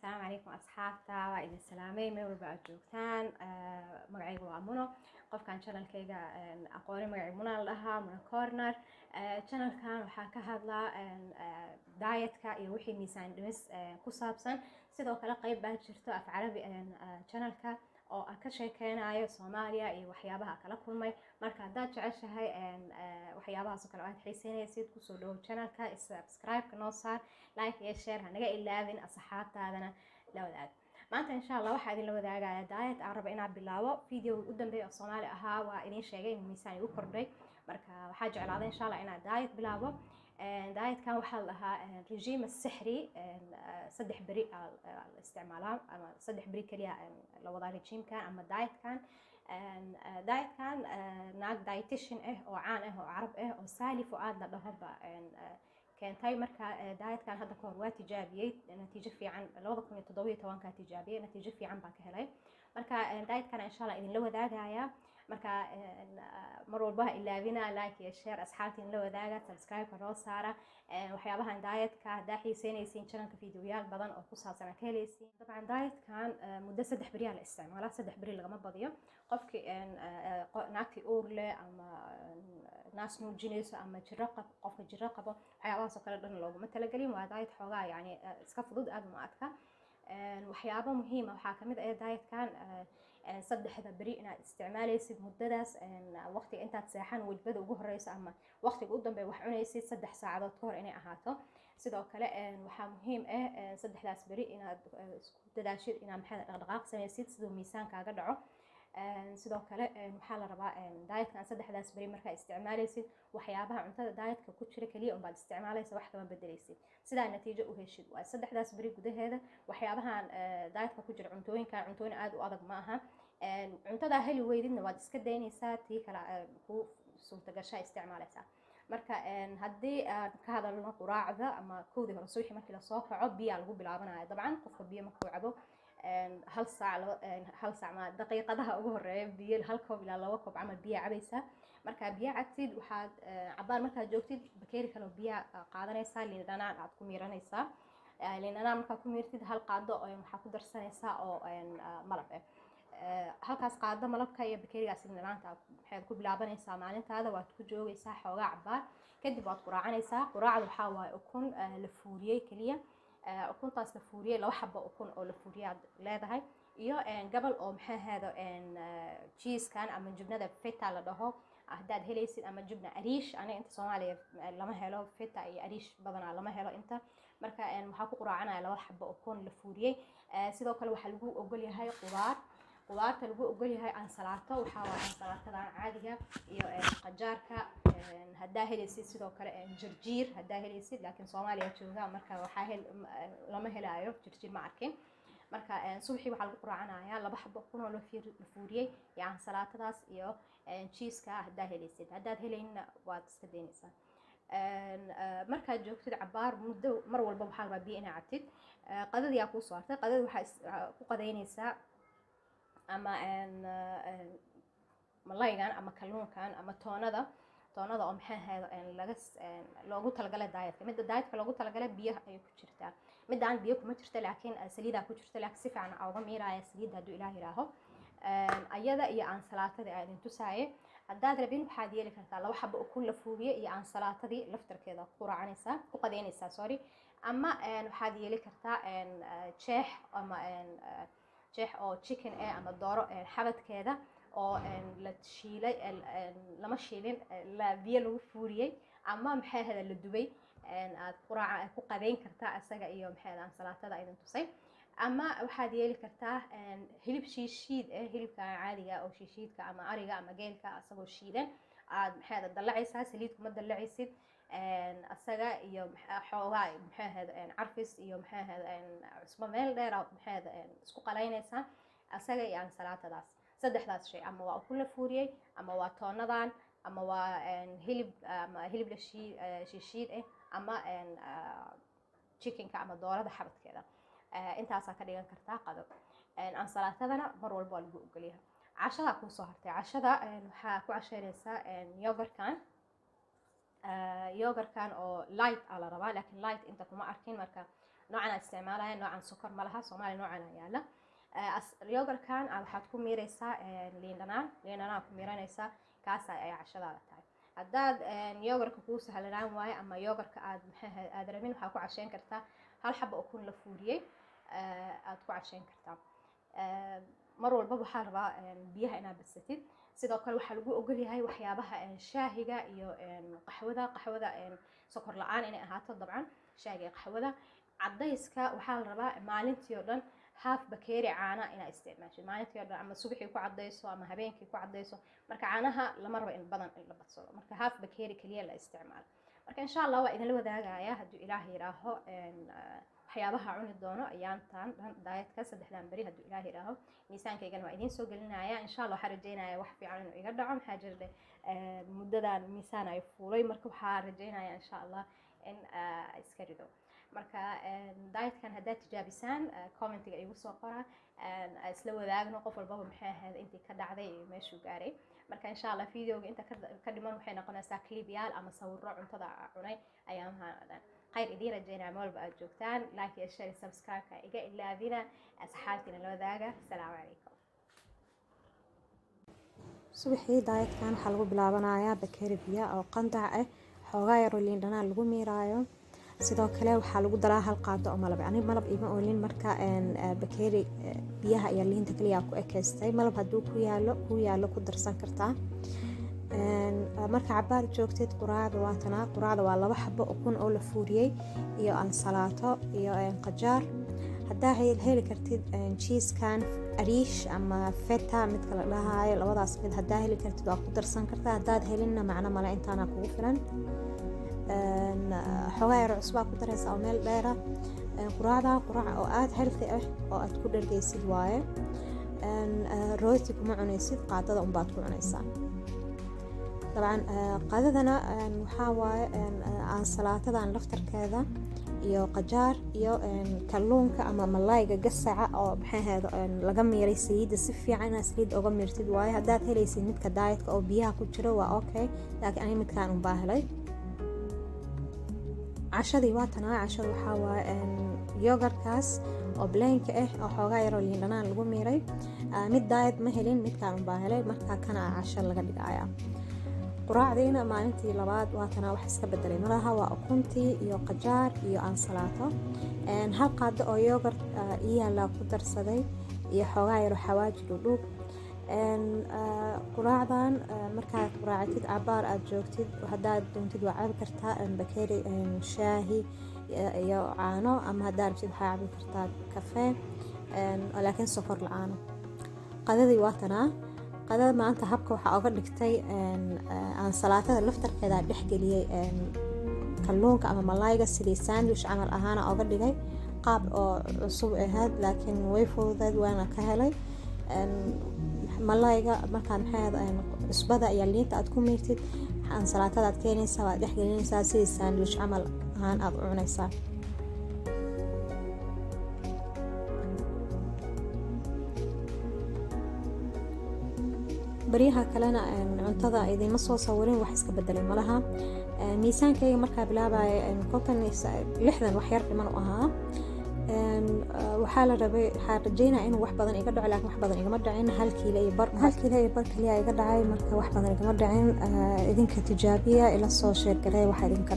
السلام عليكم أصحابتا وإذا السلامي ميول بعد جوكتان مقعي وامونو قف كان channel كيجا أقولي مقعي منا لها منا كورنر channel كان وحكى هذا دايت كا يوحي ميسان دمس كوسابسن سيدو كلا قيب بعد شرتو أفعال channel كا oo aan ka sheekeynayo Soomaaliya iyo waxyaabaha kala kulmay marka hadaad jeceshahay waxyaabahaas oo kale aad xiiseynaysid ku soo dhaw channelka subscribe ka noo saar like iyo share hanaga ilaawin asxaabtaadana la wadaag maanta insha Allah waxa idin la wadaagayaa diet aan rabo inaan bilaabo video u dambeeyo Soomaali ahaa waa idin sheegay in miisaan igu kordhay marka waxa jeclaaday insha Allah inaan diet bilaabo diet kan waxa la dhahaa regime السحري saddex bari isticmaalaan ama saddex bari kaliya la wada regime kan ama diet kan naag dietitian oo caan oo Arab oo Sali Fuad la dhaho keentay marka diet kan hadda ka hor waa tijaabiyay natiijo fiican 2017 ka tijaabiyay natiijo fiican baan ka helay marka diet kan insha Allah idin la wadaagaya marka mar walba ilaawina like iyo share asxaabtiin la wadaaga subscribe ka saara waxyaabahan diet ka hadaa xiiseynaysiin channelka fiidiyoyaal badan oo ku saabsan ka helaysiin dabcan diet kan muddo 3 bari la isticmaala 3 bari lagama badiyo qofkii naagti uur leh ama naas nuujinayso ama qofka jiro qabo waxyaabahaas oo kale dhan looguma talagelin waa diet xoogaa yani iska fudud aad ma adka waxyaabo muhiim ah waxa kamid ah diet kan saddexda bari inaad isticmaalaysid muddadaas waqtiga intaad seexan wajbada ugu horeysa ama waqtiga u dambeeya wax cunaysid 3 saacadood ka hor inay ahaato sidoo kale waxa muhiim ah saddexdaas bari inaad isku dadaashid inaad dhaqdhaqaaq samaysid sidoo miisaankaaga dhaco sidoo kale waxa la rabaa dietkan saddexdaas bari marka isticmaalaysid waxyaabaha cuntada dietka ku jira kaliya oo baad isticmaalaysa wax kama bedelaysid sidaa natiijo u heshid waa saddexdaas bari gudaheeda waxyaabahan dietka ku jira cuntooyin aad u adag ma aha cuntada heli weydidna waad iska daynaysaa tii kala ku suurta gashaa isticmaalaysaa marka haddii aan ka hadalno quraacda ama koodii hore subaxii markii la soo kaco biyo lagu bilaabanayo dabcan qofka biyo markuu cabo hal saac ma daqiiqadaha ugu horeeya biyo hal koob ilaa 2 koob camal biyo cabaysa marka biyo cabtid waxaad cabaan marka joogtid bakeeri kale biyo qaadanaysaa liin dhanaan aad ku miiranaysaa liin dhanaan marka ku miirtid hal qaado oo waxa ku darsanaysaa oo malab halkaas qaado malabka iyo bakeerigaas liin dhanaanta waxaad ku bilaabanaysaa maalintaada waad ku joogaysaa xoogaa cabaan kadib waad quraacanaysaa quraacdu waxa waaye ukun la fuuriyay kaliya ukuntaas la fuuriyay laba xabo ukun oo la fuuriyaad leedahay iyo gabal oo maxaa hado cheese kan ama jubnada feta la dhaho hadaad helaysid ama jubna ariish aniga inta Soomaaliya lama helo feta iyo ariish badanaa lama helo inta marka waxa ku quraacanaya laba xabo ukun la fuuriyay sidoo kale waxa lagu ogol yahay qudaarta lagu ogol yahay ansalaato waxa waa ansalaatada caadiga iyo qajaarka hadaa helaysid sidoo kale jarjiir hadaa helaysid laakiin Soomaaliya jooga marka waxa lama helaayo jarjiir ma arkin marka subaxii waxa lagu quraacanaya laba xabo ukun oo la fuuriyay iyo ansalaatadaas iyo cheese-ka hadaa helaysid hadaad helayna waad iska daynaysaa markaad joogtid cabaar muddo mar walba waxa la rabaa inaa cabtid qadadii ku soo hartay qadada waxa ku qadaynaysaa ama malaygan ama kalluunkan ama toonada oo maxaa haydo loogu talagalay dietka mid dietka loogu talagalay biyaha ay ku jirtaa midaan biyo kuma jirto laakiin saliida ku jirto laakiin si fiican uga miiraya saliida haduu Ilaahay raaho ayada iyo ansalaatada aad intusaay hadaad rabin waxaad yeeli kartaa laba xabo ukun la fuuriyay iyo ansalaatadii laftarkeeda quraacanaysaa ku qadeynaysaa sorry ama waxaad yeeli kartaa jeex ama jeex oo chicken ama dooro xabadkeeda oo la shiilay lama shiilin la biyo lagu fuuriyay ama maxaa hada la dubay aad quraaca ku qadeyn kartaa asaga iyo maxaa ansalaatada idin tusay ama waxaad yeeli kartaa hilib shiishiid hilibka caadiga oo shiishiidka ama ariga ama geelka asagoo shiidan aad maxaa dalacaysaa saliid kuma dalacaysid asaga iyo xoogaa maxaa hada carfis iyo maxaa hada cusbo meel dheer maxaa isku qalaynaysaa asaga iyo ansalaatadaas saddexdaas shay ama waa ukun la fuuriyay ama waa toonadan ama waa hilib la shiishiid ama chickenka ama doorada xabadkeeda intaas ka dhigan kartaa qado ansalaatadana mar walba lagu ogolyahay cashada ku soo hartay cashada waxa ku casheynaysaa yogurtkan oo light ala rabaa laakiin light inta kuma arkin marka noocan aan isticmaalaya noocan sokor ma laha Soomaali noocan yaala yogurtkan waxaad ku miiraysaa liin dhanaan ku miiranaysaa kaas ay cashadaada tahay haddaad yogurka kuu sahlanaan waayo ama yogurka aad rabin waxaa ku casheyn kartaa hal xabo ukun la fuuriyey aad ku casheyn kartaa mar walba waxaa rabaa biyaha inaad badsatid sidoo kale waxaa lagu ogol yahay waxyaabaha shaahiga iyo qaxwada sokor la'aan inay ahaato dabcan shaahiga qaxwada cadayska waxaa la rabaa maalintii oo dhan half bakeeri caana inaad isticmaashid maalintii oo dhan ama subaxii ku cadayso ama habeenkii ku cadayso marka caanaha lama rabo in badan la badsado marka half bakeeri kaliya la isticmaalo marka insha Allah waa idin la wadaagaya haddii Ilaahay yiraaho waxyaabaha cuni doono ayaantan dietka saddexdan bari haddii Ilaahay yiraaho miisaankaygana waa idin soo gelinaya insha Allah waxaan rajeynayaa wax fiican inuu iga dhaco maxaa jirde muddadan miisaan ay fuulay marka waxaan rajeynayaa insha Allah in iska rido marka dietkan haddaad tijaabisaan commentiga igu soo qora isla wadaagno qof walba maxay ahayd intii ka dhacday iyo meeshuu gaaray marka insha Allah videoga inta ka dhiman waxay noqonaysaa clip yaal ama sawirro cuntada cunay ayaamahan خير إدي رجينا مول بقى جوكتان لايك يا شير سبسكرايب كإيجا إلا بينا أصحابتنا لو ذاقة السلام عليكم subaxii dietkan waxaa lagu bilaabanayaa bakeeri biyo oo qandac ah xoogaa yar oo liin dhanaan lagu miiraayo sidoo kale waxaa lagu daraa hal qaado oo malab ani malab ima oolin marka bakeeri biyaha iyo liinta kaliya ku ekeystay malab hadduu ku yaalo ku darsan kartaa marka cabaar joogtid quraacda waa 2 xabo ukun oo la fuuriyey iyo ansalaato iyo qajaar haddaa heli kartid cheese-kan ariish ama feta midka la dhahayo labadaas mid haddaa heli kartid waa ku darsan kartaa haddaad helinna macno male intaana kugu filan xoogaa yar cusbaa ku daraysa oo meel dheera quraacda oo aad healthy ah oo aad ku dhargeysid waaye rooti kuma cunaysid qaadada unbaad ku cunaysaa طبعا قادتنا وحاوي ansalatadan laftarkeeda iyo qajaar iyo kalluunka ama malayga gasaca oo maxaheedo laga miiray saliida si fiican inaad saliid uga miirtid waaye haddaad helaysid midka dietka oo biyaha ku jiro waa okay laakiin aniga midkaan u baahlay cashadii waa tanaa cashada waxaa waaye yogurtkaas oo blank ah oo xoogaa yaroo liin dhanaan lagu miiray mid diet ma helin midkaan u baahlay markaa kana casho laga dhigayaa quraacdiina maalintii labaad waatana wax iska bedelay malaha waa ukuntii iyo qajaar iyo ansalaato hal qaado oo yogurt iyaala ku darsaday iyo xoogaa yar xawaaji dhudhuub quraacdan markaad quraacatid cabaar aad joogtid haddaad doontid waa cabi kartaa bakeeri shaahi iyo caano ama haddaad rabtid waxaa cabi kartaa kafee laakiin sokor la-aano qadadii waatanaa qadada maanta habka waxaa oga dhigtay ansalaatada laftarkeeda dhexgeliyey kalluunka ama malayga sidii sandwich camal ahaana oga dhigay qaab oo cusub ahayd laakiin way fududeed waana ka helay malayga markaad maxay cusbada iyo liinta aad ku miirtid ansalaatada aad keenaysaa waad dhexgelinaysaa sidii sandwich camal ahaan aad u cunaysaa baryaha kalena cuntada idima soo sawirin wax iska bedelay malaha miisaankayga markaa bilaabay 60 wax yar dhiman u ahaa waxaa la rabay waxaa rajeynaa inuu wax badan iga dhaco laakiin wax badan igama dhacin 1 kiilo iyo bar kaliya iga dhacay marka wax badan igama dhacin idinka tijaabiya ila soo sheer garay waxa idinka